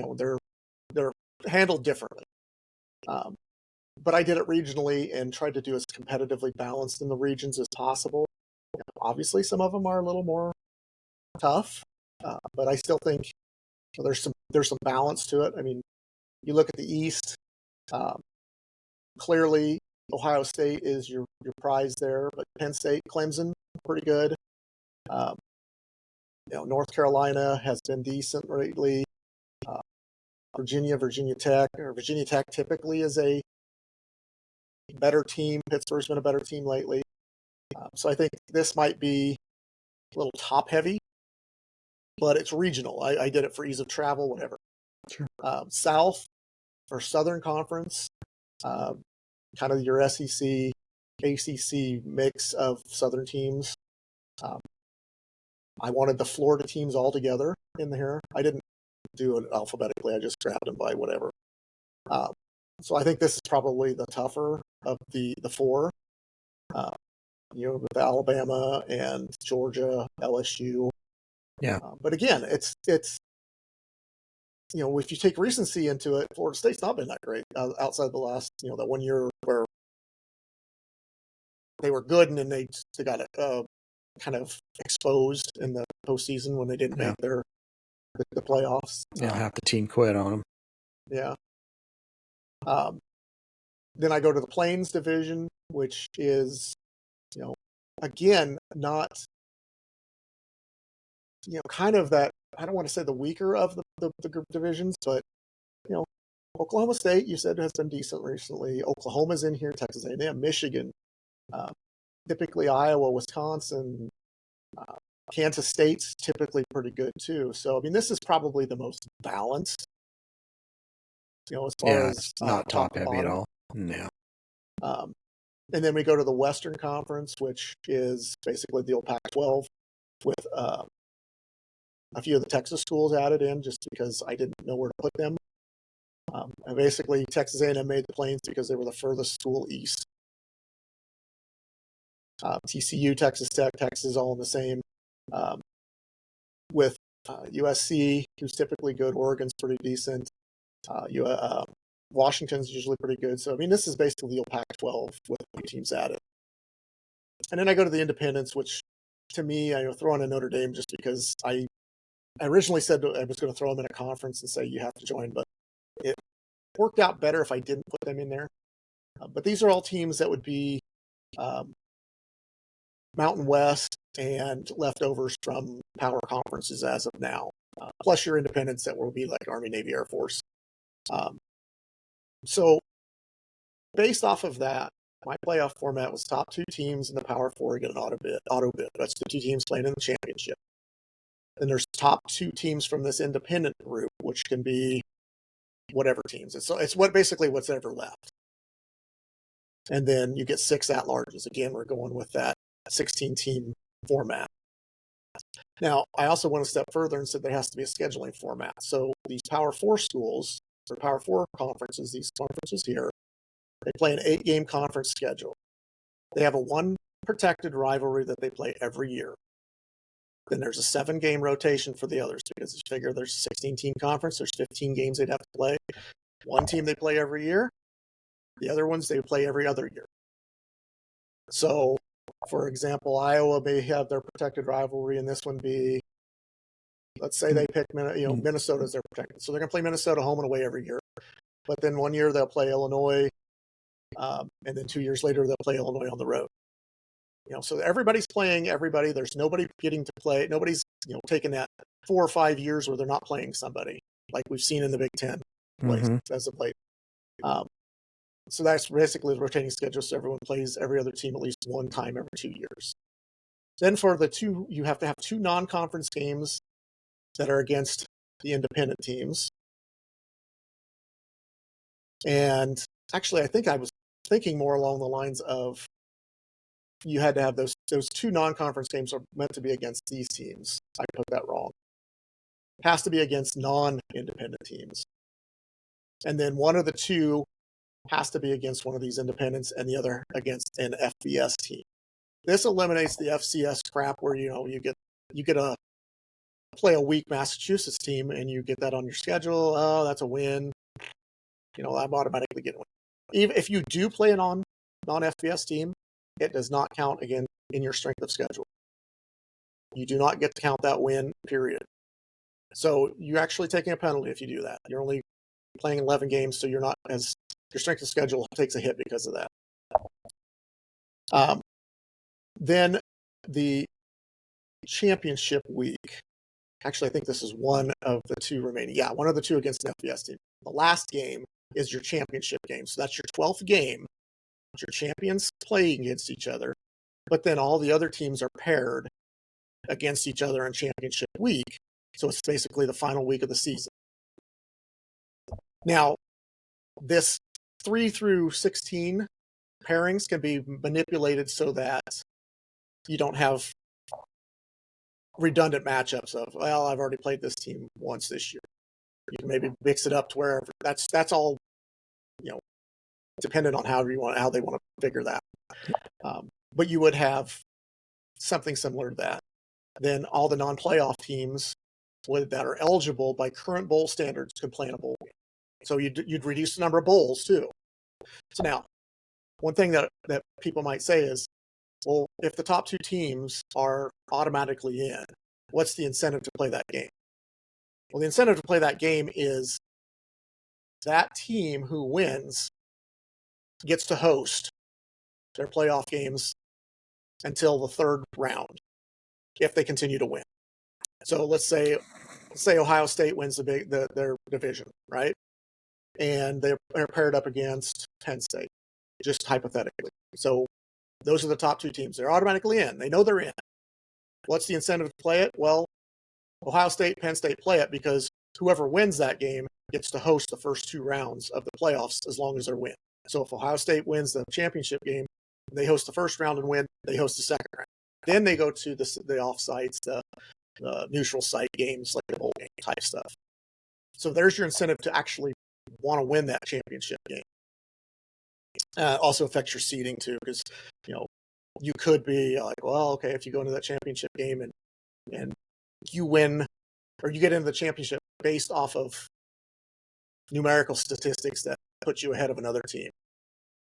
S2: they're handled differently. But I did it regionally and tried to do as competitively balanced in the regions as possible. Obviously, some of them are a little more tough, but I still think there's some balance to it. I mean, you look at the East. Clearly, Ohio State is your prize there, but Penn State, Clemson, pretty good. North Carolina has been decent lately. Virginia Tech typically is a better team. Pittsburgh's been a better team lately. So I think this might be a little top heavy, but it's regional. I did it for ease of travel, whatever.
S3: Sure.
S2: South or Southern Conference, kind of your SEC, ACC mix of Southern teams. I wanted the Florida teams all together in here. I didn't do it alphabetically. I just grabbed them by whatever. So I think this is probably the tougher of the four. With Alabama and Georgia, LSU.
S3: Yeah.
S2: But again, it's if you take recency into it, Florida State's not been that great outside the last that 1 year where they were good, and then they got kind of exposed in the postseason when they didn't make the playoffs.
S3: Half the team quit on them.
S2: Yeah. Then I go to the Plains Division, which is, again, not, kind of that, I don't want to say the weaker of the group divisions, but, Oklahoma State, you said, has been decent recently. Oklahoma's in here, Texas A&M, Michigan, typically Iowa, Wisconsin, Kansas State's typically pretty good too. So, I mean, this is probably the most balanced, as far as
S3: it's not top heavy at all. No.
S2: And then we go to the Western Conference, which is basically the old Pac-12 with a few of the Texas schools added in just because I didn't know where to put them. And basically, Texas A&M made the Plains because they were the furthest school east. TCU, Texas Tech, Texas, all in the same. With USC, who's typically good. Oregon's pretty decent. Washington's usually pretty good. So, I mean, this is basically the old Pac-12 with teams added. And then I go to the independents, which to me, I throw in a Notre Dame just because I originally said I was going to throw them in a conference and say you have to join, but it worked out better if I didn't put them in there. But these are all teams that would be Mountain West and leftovers from power conferences as of now, plus your independents that will be like Army, Navy, Air Force. So based off of that, my playoff format was top two teams in the Power Four get an auto bid. That's the two teams playing in the championship. Then there's top two teams from this independent group, which can be whatever teams. It's basically what's ever left. And then you get 6 at-larges. Again, we're going with that 16-team format. Now, I also went a step further and said there has to be a scheduling format. So these Power Four schools, or Power Four conferences, these conferences here, they play an 8-game conference schedule. They have a 1 protected rivalry that they play every year. Then there's a 7-game rotation for the others because you figure there's a 16-team conference. There's 15 games they'd have to play. One team they play every year. The other ones they play every other year. So, for example, Iowa may have their protected rivalry, and this one be, let's say they pick Minnesota as their protected. So they're going to play Minnesota home and away every year. But then 1 year they'll play Illinois, and then 2 years later they'll play Illinois on the road. So everybody's playing everybody. There's nobody getting to play. Nobody's taking that 4 or 5 years where they're not playing somebody like we've seen in the Big Ten as of late. So that's basically the rotating schedule. So everyone plays every other team at least one time every 2 years. Then for the two, you have to have 2 non-conference games that are against the independent teams. And actually, I think I was thinking more along the lines of you had to have those 2 non-conference games are meant to be against these teams. I put that wrong. It has to be against non-independent teams. And then one of the two has to be against one of these independents and the other against an FBS team. This eliminates the FCS crap where, you get a play a weak Massachusetts team and you get that on your schedule. Oh, that's a win. I'm automatically getting one. Even if you do play a non-FBS team, it does not count again in your strength of schedule. You do not get to count that win, period. So you're actually taking a penalty if you do that. You're only playing 11 games, so your strength of schedule takes a hit because of that. Then the championship week. Actually, I think this is one of the two remaining. Yeah, one of the two against an FBS team. The last game is your championship game. So that's your 12th game. Your champions play against each other, but then all the other teams are paired against each other in championship week. So it's basically the final week of the season. Now, this 3 through 16 pairings can be manipulated so that you don't have redundant matchups of, well, I've already played this team once this year. You can maybe mix it up to wherever. That's all, dependent on how they want to figure that. But you would have something similar to that. Then all the non-playoff teams that are eligible by current bowl standards could play in a bowl game. So you'd reduce the number of bowls too. So now, one thing that people might say is, well, if the top two teams are automatically in, what's the incentive to play that game? Well, the incentive to play that game is that team who wins gets to host their playoff games until the third round, if they continue to win. So let's say Ohio State wins their division, right? And they're paired up against Penn State, just hypothetically. So those are the top two teams. They're automatically in. They know they're in. What's the incentive to play it? Well, Ohio State, Penn State play it because whoever wins that game gets to host the first two rounds of the playoffs as long as they're win. So if Ohio State wins the championship game, they host the first round and win, they host the second round. Then they go to the off-sites, the neutral site games, like the bowl game type stuff. So there's your incentive to actually want to win that championship game. Also affects your seeding too, because you could be like, well, okay, if you go into that championship game and you win, or you get into the championship based off of numerical statistics that put you ahead of another team.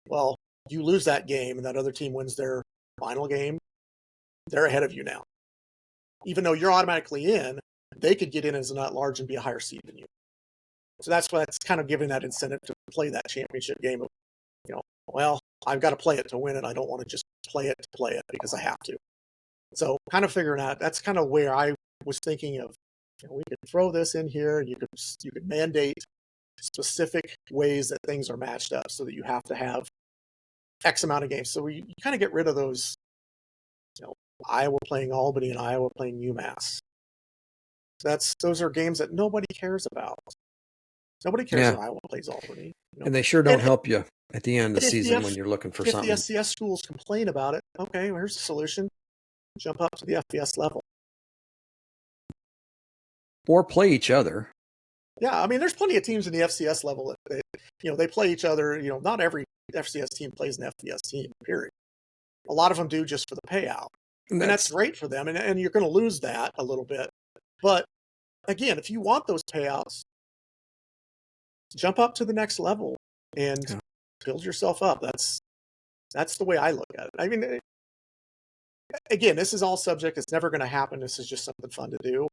S2: Well, you lose that game and that other team wins their final game, they're ahead of you now. Even though you're automatically in, they could get in as an at-large and be a higher seed than you. So that's why it's kind of giving that incentive to play that championship game of, well, I've got to play it to win it. I don't want to just play it to play it because I have to. So kind of figuring out, that's kind of where I was thinking of, we could throw this in here. You could mandate specific ways that things are matched up so that you have to have X amount of games. So you kind of get rid of those, Iowa playing Albany and Iowa playing UMass. Those are games that nobody cares about. Nobody cares if Iowa plays Albany.
S3: And they sure don't help you at the end of the season when you're looking for something.
S2: If the FCS schools complain about it, okay, well, here's the solution. Jump up to the FBS level.
S3: Or play each other.
S2: Yeah, I mean, there's plenty of teams in the FCS level that they play each other. Not every FCS team plays an FBS team, period. A lot of them do just for the payout. And that's great for them. And you're going to lose that a little bit. But again, if you want those payouts, jump up to the next level and build yourself up. That's the way I look at it. I mean, again, this is all subject. It's never going to happen. This is just something fun to do.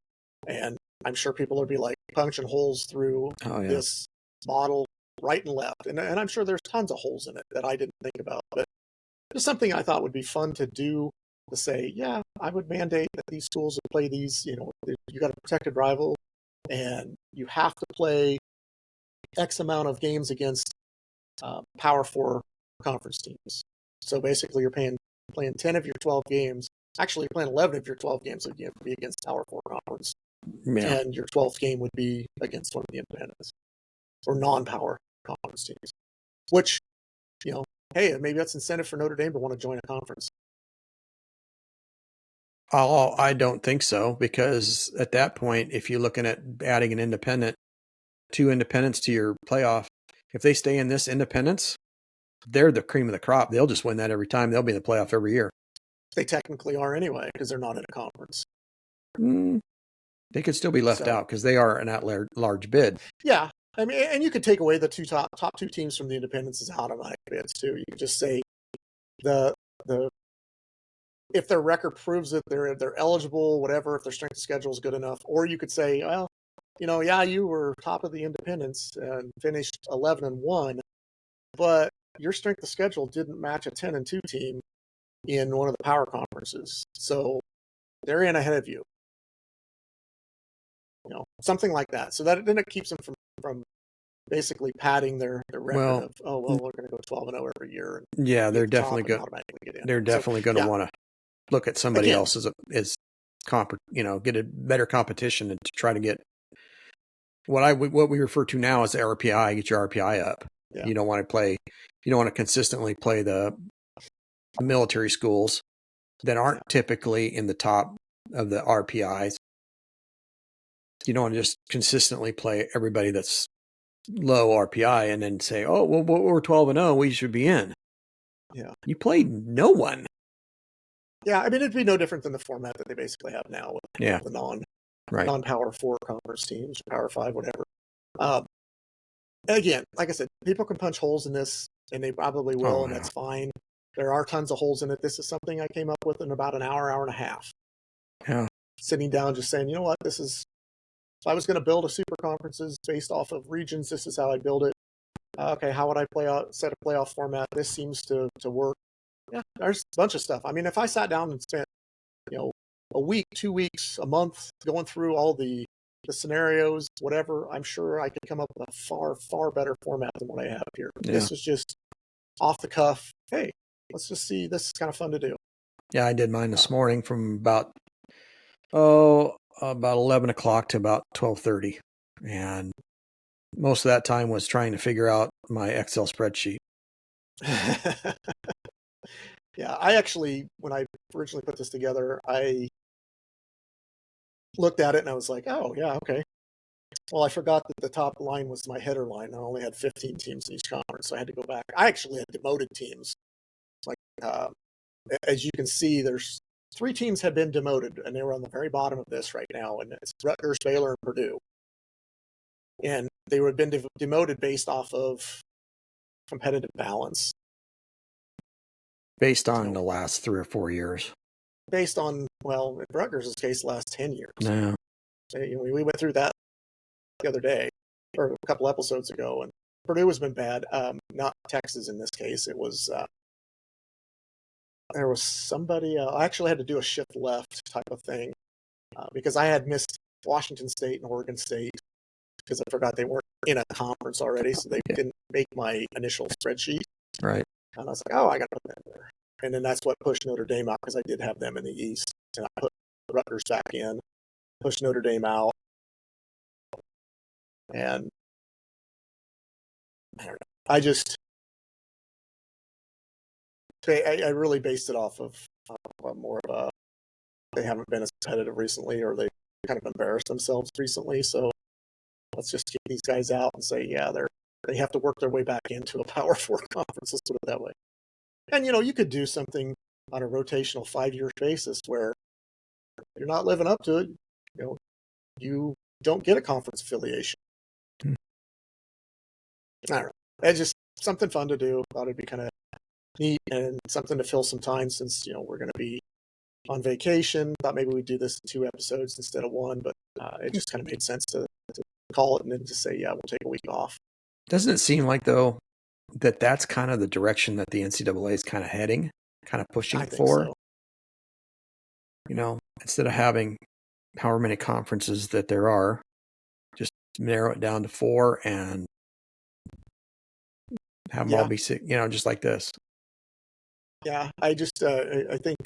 S2: And I'm sure people will be like punching holes through this model right and left. And I'm sure there's tons of holes in it that I didn't think about. But it's something I thought would be fun to do, to say, yeah, I would mandate that these schools would play these, you got a protected rival and you have to play X amount of games against Power 4 conference teams. So basically you're playing 10 of your 12 games. Actually, you're playing 11 of your 12 games would be against Power 4 conference. Yeah. And your 12th game would be against one of the independents or non-power conference teams. Which, hey, maybe that's incentive for Notre Dame to want to join a conference.
S3: Oh, I don't think so, because at that point, if you're looking at adding two independents to your playoff if they stay in this independence, they're the cream of the crop. They'll just win that every time. They'll be in the playoff every year.
S2: They technically are anyway because they're not in a conference.
S3: They could still be left out because they are an at-large bid.
S2: Yeah. I mean, and you could take away the top two teams from the independence as automatic bids too. You could just say the if their record proves that they're eligible, whatever, if their strength of schedule is good enough, or you could say, well, you were top of the independence and finished 11-1, but your strength of schedule didn't match a 10-2 team in one of the power conferences, so they're in ahead of you. Something like that. So that then it keeps them from basically padding their record of we're going to go 12-0 every year.
S3: Yeah, they're definitely going. They're definitely going to want to look at somebody else as get a better competition and to try to get what we refer to now as the RPI. Get your RPI up. Yeah. You don't want to consistently play the military schools that aren't typically in the top of the RPIs. You don't want to just consistently play everybody that's low RPI and then say, oh, well, we're 12-0, we should be in.
S2: Yeah.
S3: You played no one.
S2: Yeah, I mean, it'd be no different than the format that they basically have now with the non-Power 4 conference teams, Power 5, whatever. Again, like I said, people can punch holes in this, and they probably will, and that's fine. There are tons of holes in it. This is something I came up with in about an hour and a half.
S3: Yeah.
S2: Sitting down, just saying, you know what, if I was going to build a super conferences based off of regions, this is how I build it. Okay, how would I set a playoff format? This seems to work. Yeah, there's a bunch of stuff. I mean, if I sat down and spent, a week, 2 weeks, a month going through all the scenarios, whatever, I'm sure I could come up with a far, far better format than what I have here. Yeah. This was just off the cuff. Hey, let's just see. This is kind of fun to do.
S3: Yeah, I did mine this morning from about 11 o'clock to about 12:30. And most of that time was trying to figure out my Excel spreadsheet.
S2: Yeah, I actually, when I originally put this together, I looked at it and I was like, oh, yeah, okay. Well, I forgot that the top line was my header line. I only had 15 teams in each conference, so I had to go back. I actually had demoted teams. Like, as you can see, there's 3 teams have been demoted, and they were on the very bottom of this right now, and it's Rutgers, Baylor, and Purdue. And they would have been demoted based off of competitive balance.
S3: Based on the last 3 or 4 years.
S2: Based on, well, in Rutgers' case, the last 10 years.
S3: No.
S2: We went through that the other day, or a couple episodes ago, and Purdue has been bad. Not Texas in this case. It was... there was somebody, I actually had to do a shift left type of thing because I had missed Washington State and Oregon State because I forgot they weren't in a conference already, so they didn't make my initial spreadsheet.
S3: Right.
S2: And I was like, oh, I got to put that there. And then that's what pushed Notre Dame out because I did have them in the East. And I put Rutgers back in, pushed Notre Dame out. And I don't know. I really based it off of more of a, they haven't been as competitive recently, or they kind of embarrassed themselves recently. So let's just get these guys out and say, yeah, they have to work their way back into a Power 4 conference. Let's put it that way. And, you could do something on a rotational 5-year basis where you're not living up to it. You don't get a conference affiliation. I don't know. It's just something fun to do. Thought it'd be kind of neat and something to fill some time since, we're going to be on vacation. Thought maybe we'd do this in 2 episodes instead of 1, but it just kind of made sense to call it and then just say, yeah, we'll take a week off.
S3: Doesn't it seem like, though, that's kind of the direction that the NCAA is kind of heading, kind of pushing for? So. Instead of having however many conferences that there are, just narrow it down to 4 and have them all be, just like this.
S2: Yeah, I just, I think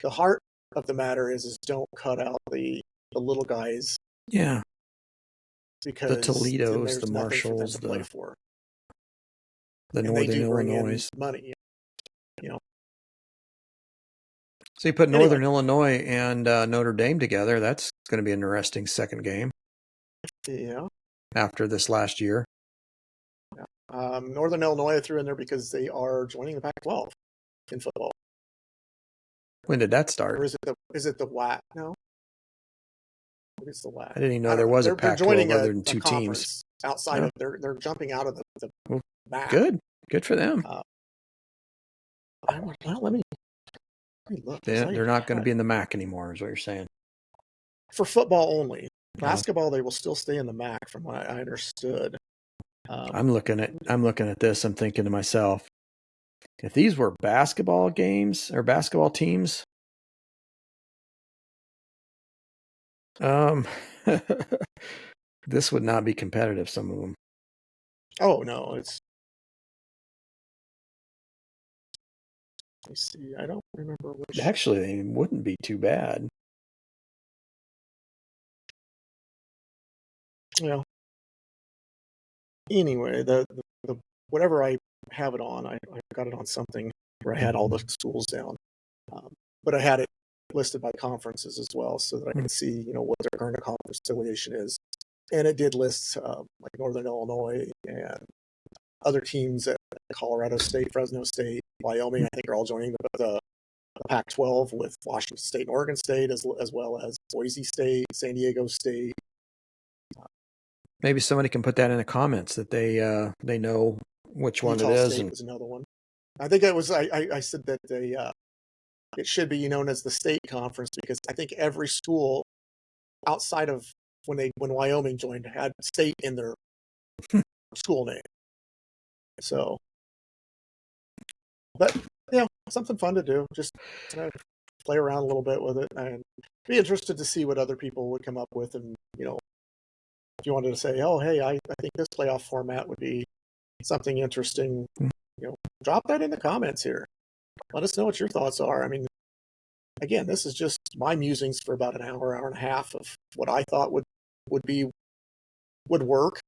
S2: the heart of the matter is don't cut out the little guys.
S3: Yeah.
S2: Because
S3: the Toledos, the Marshalls, the Northern Illinois.
S2: Money,
S3: So you put Northern Illinois and Notre Dame together, that's going to be an interesting second game.
S2: Yeah.
S3: After this last year.
S2: Northern Illinois I threw in there because they are joining the Pac-12 in football.
S3: When did that
S2: Or
S3: start?
S2: is it the WAC? No, maybe it's the WAC.
S3: I didn't even know
S2: don't
S3: there was a
S2: They're
S3: Pac-12
S2: joining
S3: other than
S2: a
S3: two teams.
S2: conference outside
S3: Oh.
S2: of. They're jumping out of the
S3: Well,
S2: MAC.
S3: Good for them.
S2: Let me look.
S3: They're not going to be in the MAC anymore, is what you're saying.
S2: For football only.
S3: No.
S2: Basketball, they will still stay in the MAC, from what I understood.
S3: I'm looking at this. I'm thinking to myself, if these were basketball games or basketball teams, this would not be competitive. Some of them.
S2: Oh no, it's. Let me see. I don't remember which.
S3: Actually, they wouldn't be too bad.
S2: Well, anyway, the whatever I have it on, I got it on something where I had all the schools down, but I had it listed by conferences as well, so that I could see, what their current conference affiliation is, and it did list like Northern Illinois and other teams at Colorado State, Fresno State, Wyoming. I think are all joining the Pac-12 with Washington State and Oregon State, as well as Boise State, San Diego State.
S3: Maybe somebody can put that in the comments that they know which one
S2: Utah
S3: it is.
S2: State was another one. I think it was. I said that it should be known as the state conference, because I think every school outside of when Wyoming joined had state in their school name. So, but something fun to do. Just play around a little bit with it, and be interested to see what other people would come up with. And if you wanted to say, oh hey, I think this playoff format would be something interesting, drop that in the comments here. Let us know what your thoughts are. I mean, again, this is just my musings for about an hour and a half of what I thought would work.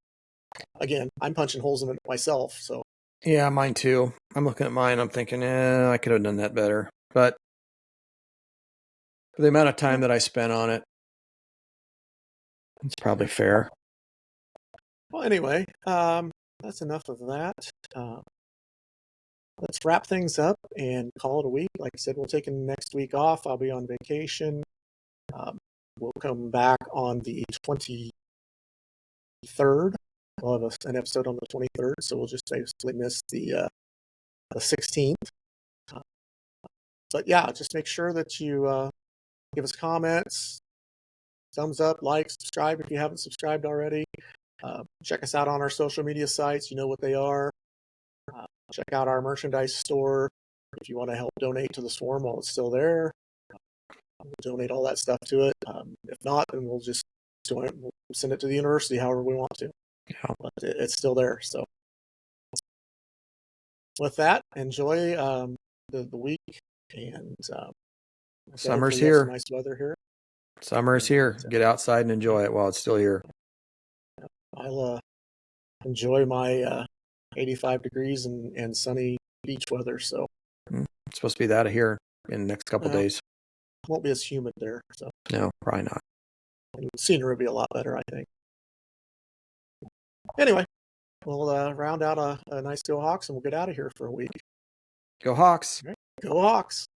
S2: Again, I'm punching holes in it myself, so.
S3: Yeah, mine too. I'm looking at mine. I'm thinking, I could have done that better. But for the amount of time that I spent on it, it's probably fair.
S2: Well, anyway, that's enough of that. Let's wrap things up and call it a week. Like I said, we're taking next week off. I'll be on vacation. We'll come back on the 23rd. We'll have an episode on the 23rd, so we'll just basically miss the 16th. But yeah, just make sure that you give us comments, thumbs up, like, subscribe if you haven't subscribed already. Check us out on our social media sites. You know what they are. Check out our merchandise store if you want to help donate to the Swarm while it's still there. We'll donate all that stuff to it. If not, then we'll just we'll send it to the university however we want to.
S3: Yeah.
S2: But it's still there. So with that, enjoy the week, and
S3: summer's here.
S2: Some nice weather here.
S3: Summer's here. Get outside and enjoy it while it's still here.
S2: I'll enjoy my 85 degrees and sunny beach weather. So
S3: it's supposed to be that here in the next couple days.
S2: Won't be as humid there. So
S3: no, probably not.
S2: And the scenery will be a lot better, I think. Anyway, we'll round out a nice Go Hawks, and we'll get out of here for a week.
S3: Go Hawks.
S2: Right. Go Hawks.